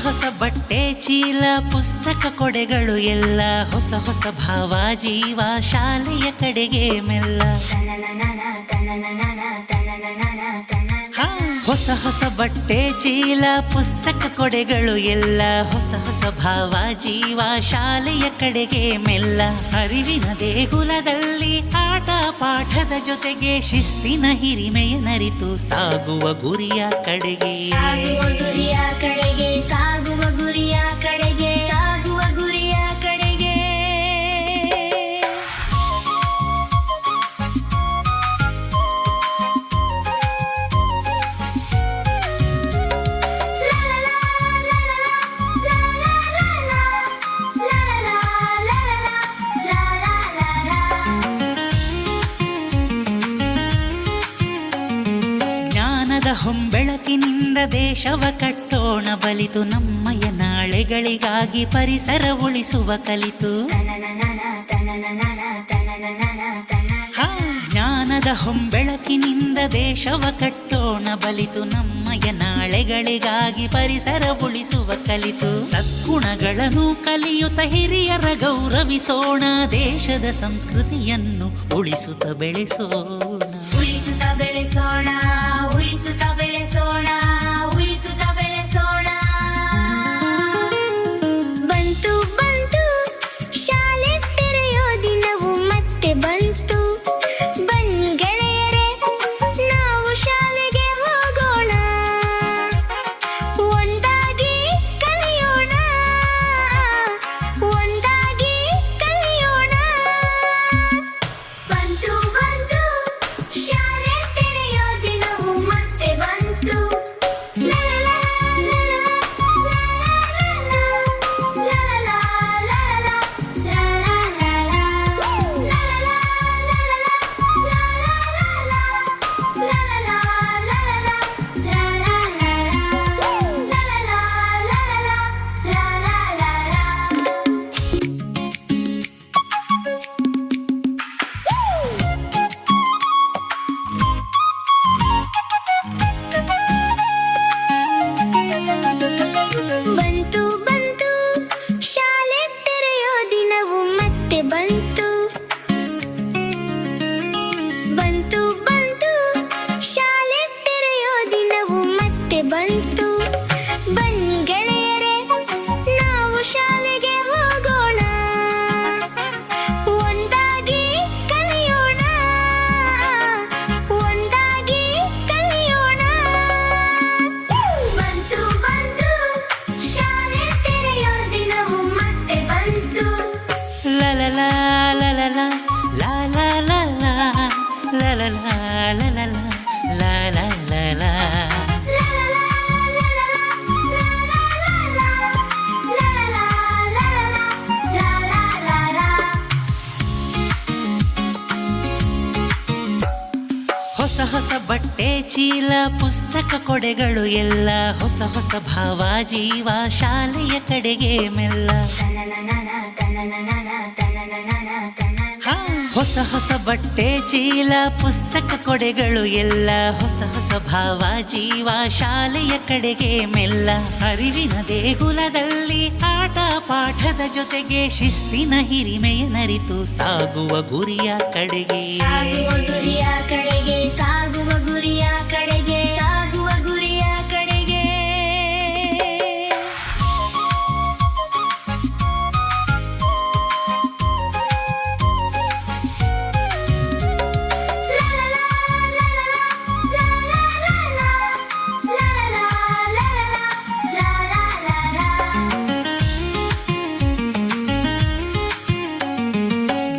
ಹೊಸ ಬಟ್ಟೆ ಚೀಲ ಪುಸ್ತಕ ಕೊಡೆಗಳು ಎಲ್ಲ ಹೊಸ ಹೊಸ ಭಾವ ಜೀವ ಶಾಲೆಯ ಕಡೆಗೆ ಮೆಲ್ಲ. ಹೊಸ ಹೊಸ ಬಟ್ಟೆ ಚೀಲ ಪುಸ್ತಕ ಕೊಡೆಗಳು ಎಲ್ಲ ಹೊಸ ಹೊಸ ಭಾವ ಜೀವ ಶಾಲೆಯ ಕಡೆಗೆ ಮೆಲ್ಲ. ಅರಿವಿನ ದೇಗುಲದಲ್ಲಿ ಆಟ ಪಾಠದ ಜೊತೆಗೆ ಶಿಸ್ತಿನ ಹಿರಿಮೆಯ ನರಿತು ಸಾಗುವ ಗುರಿಯ ಕಡೆಗೆ. ಸಾಗುವ ಗುರಿಯ ಕಡೆಗೆ ಸಾಗುವ ಗುರಿಯ ಕಡೆಗೆ. ಜ್ಞಾನದ ಹೊಂಬೆಳಕಿನಿಂದ ದೇಶವ ಕಟ್ಟೋಣ ಬಲಿತು ನಮ್ಮಯ ನಾಳೆಗಳಿಗಾಗಿ ಪರಿಸರ ಉಳಿಸುವ ಕಲಿತು. ಜ್ಞಾನದ ಹೊಂಬೆಳಕಿನಿಂದ ದೇಶವ ಕಟ್ಟೋಣ ಬಲಿತು ನಮ್ಮಯ ನಾಳೆಗಳಿಗಾಗಿ ಪರಿಸರ ಉಳಿಸುವ ಕಲಿತು. ಸದ್ಗುಣಗಳನ್ನು ಕಲಿಯುತ್ತ ಹಿರಿಯರ ಗೌರವಿಸೋಣ ದೇಶದ ಸಂಸ್ಕೃತಿಯನ್ನು ಉಳಿಸುತ್ತ ಬೆಳೆಸೋಣ. ಉಳಿಸುತ್ತ ಬೆಳೆಸೋಣ ಉಳಿಸುತ್ತ ಬೆಳೆಸೋಣ ಉಳಿಸುತ್ತ ಬೆಳೆಸೋಣ. ಬಂತು ಬಂತು ಶಾಲೆ ತೆರೆಯೋ ದಿನವು ಮತ್ತೆ ಬಂತು. ಬನ್ನಿ ಗೆಳೆಯರೇ ನಾವು ಶಾಲೆಗೆ ಹೋಗೋಣ. ಒಂದಾಗಿ ಕಲಿಯೋಣ ಒಂದಾಗಿ ಕಲಿಯೋಣ. ಬಂತು ಬಂತು ಶಾಲೆ ತೆರೆಯೋ ದಿನವು ಮತ್ತೆ ಬಂತು. ಬಂತು ಬಂತು ಶಾಲೆ ತೆರೆಯೋ ದಿನವು ಮತ್ತೆ ಬಂತು. ಬಂತು ಬಂತು ಶಾಲೆ ತೆರೆಯೋ ದಿನವು ಮತ್ತೆ ಬಂತು. ಬನ್ನಿ ಗೆಳೆಯರೇ ನಾವು ಶಾಲೆಗೆ ಹೋಗೋಣ. ಒಂದಾಗಿ ಕಲಿಯೋಣ ಒಂದಾಗಿ ಕಲಿಯೋಣ. ಬಂತು ಬಂತು ಶಾಲೆ ತೆರೆಯೋ ದಿನವು ಮತ್ತೆ ಬಂತು. ಲಲಲ ಲಲಲ ಲಾಲ ಲಲಲ ಲಲಲ ಲಾಲ. ಹೊಸ ಹೊಸ ಬಟ್ಟೆ ಚೀಲ ಪುಸ್ತಕ ಕೊಡೆಗಳು ಎಲ್ಲ ಹೊಸ ಹೊಸ ಭಾವ ಜೀವ ಶಾಲೆಯ ಕಡೆಗೆ ಮೆಲ್ಲ. ಹೊಸ ಹೊಸ ಬಟ್ಟೆ ಚೀಲ ಪುಸ್ತಕ ಕೊಡೆಗಳು ಎಲ್ಲ ಹೊಸ ಹೊಸ ಭಾವ ಜೀವ ಶಾಲೆಯ ಕಡೆಗೆ ಮೆಲ್ಲ. ಅರಿವಿನ ದೇಗುಲದಲ್ಲಿ ಆಟ ಪಾಠದ ಜೊತೆಗೆ ಶಿಸ್ತಿನ ಹಿರಿಮೆಯ ನರಿತು ಸಾಗುವ ಗುರಿಯ ಕಡೆಗೆ. ಸಾಗುವ ಗುರಿಯ ಕಡೆಗೆ ಸಾಗುವ ಗುರಿಯ ಕಡೆಗೆ ಸಾಗುವ ಗುರಿಯ ಕಡೆಗೆ.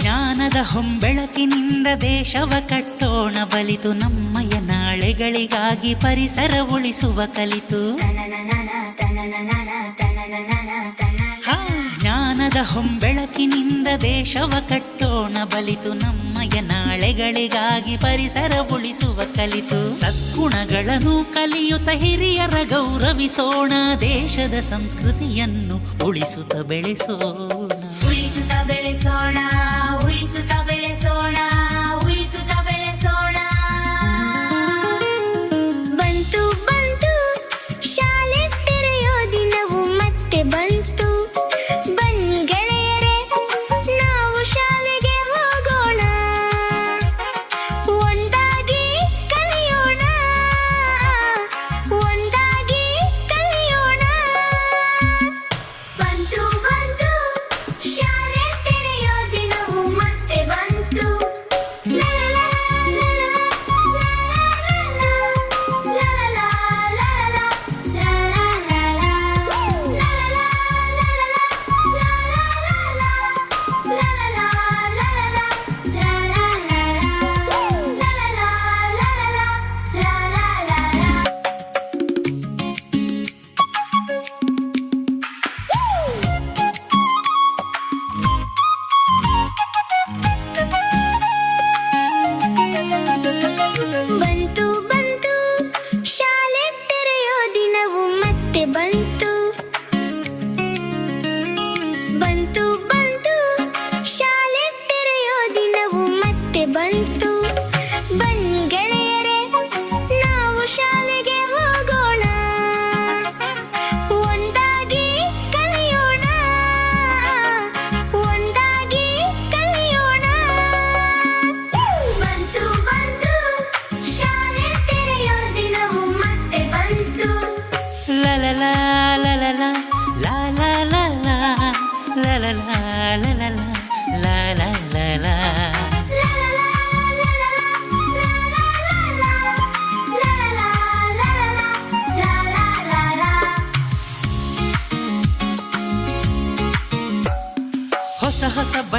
ಜ್ಞಾನದ ಹೊಂಬೆಳಕಿನಿಂದ ದೇಶವ ಕಟ್ಟೋಣ ಬಲಿತು ನಮ್ಮಯ ನಾಳೆಗಳಿಗಾಗಿ ಪರಿಸರ ಉಳಿಸುವ ಕಲಿತು. ಜ್ಞಾನದ ಹೊಂಬೆಳಕಿನಿಂದ ದೇಶವ ಕಟ್ಟೋಣ ಬಲಿತು ನಮ್ಮಯ ನಾಳೆಗಳಿಗಾಗಿ ಪರಿಸರ ಉಳಿಸುವ ಕಲಿತು. ಸದ್ಗುಣಗಳನ್ನು ಕಲಿಯುತ್ತ ಹಿರಿಯರ ಗೌರವಿಸೋಣ ದೇಶದ ಸಂಸ್ಕೃತಿಯನ್ನು ಉಳಿಸುತ್ತ ಬೆಳೆಸೋಣ. ಉಳಿಸುತ್ತ ಬೆಳೆಸೋಣ ಉಳಿಸುತ್ತ ಬೆಳೆಸೋಣ ಉಳಿಸುತ್ತ ಬೆಳೆಸೋಣ. ಬಂತು ಬಂತು ಶಾಲೆ ತೆರೆಯೋ ದಿನವು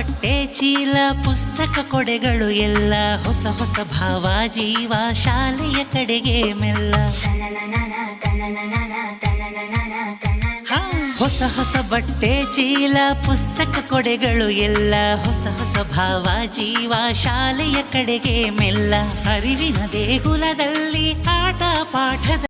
ಬಟ್ಟೆ ಚೀಲ ಪುಸ್ತಕ ಕೊಡೆಗಳು ಎಲ್ಲ ಹೊಸ ಹೊಸ ಭಾವ ಜೀವ ಶಾಲೆಯ ಕಡೆಗೆ ಮೆಲ್ಲ ತನನನನ, ತನನನನ, ತನನನನ, ತನ. ಹಾ, ಹೊಸ ಹೊಸ ಬಟ್ಟೆ ಚೀಲ ಪುಸ್ತಕ ಕೊಡೆಗಳು ಎಲ್ಲ ಹೊಸ ಹೊಸ ಭಾವ ಜೀವ ಶಾಲೆಯ ಕಡೆಗೆ ಮೆಲ್ಲ ಅರಿವಿನ ದೇಗುಲದಲ್ಲಿ ಆಟ ಪಾಠದ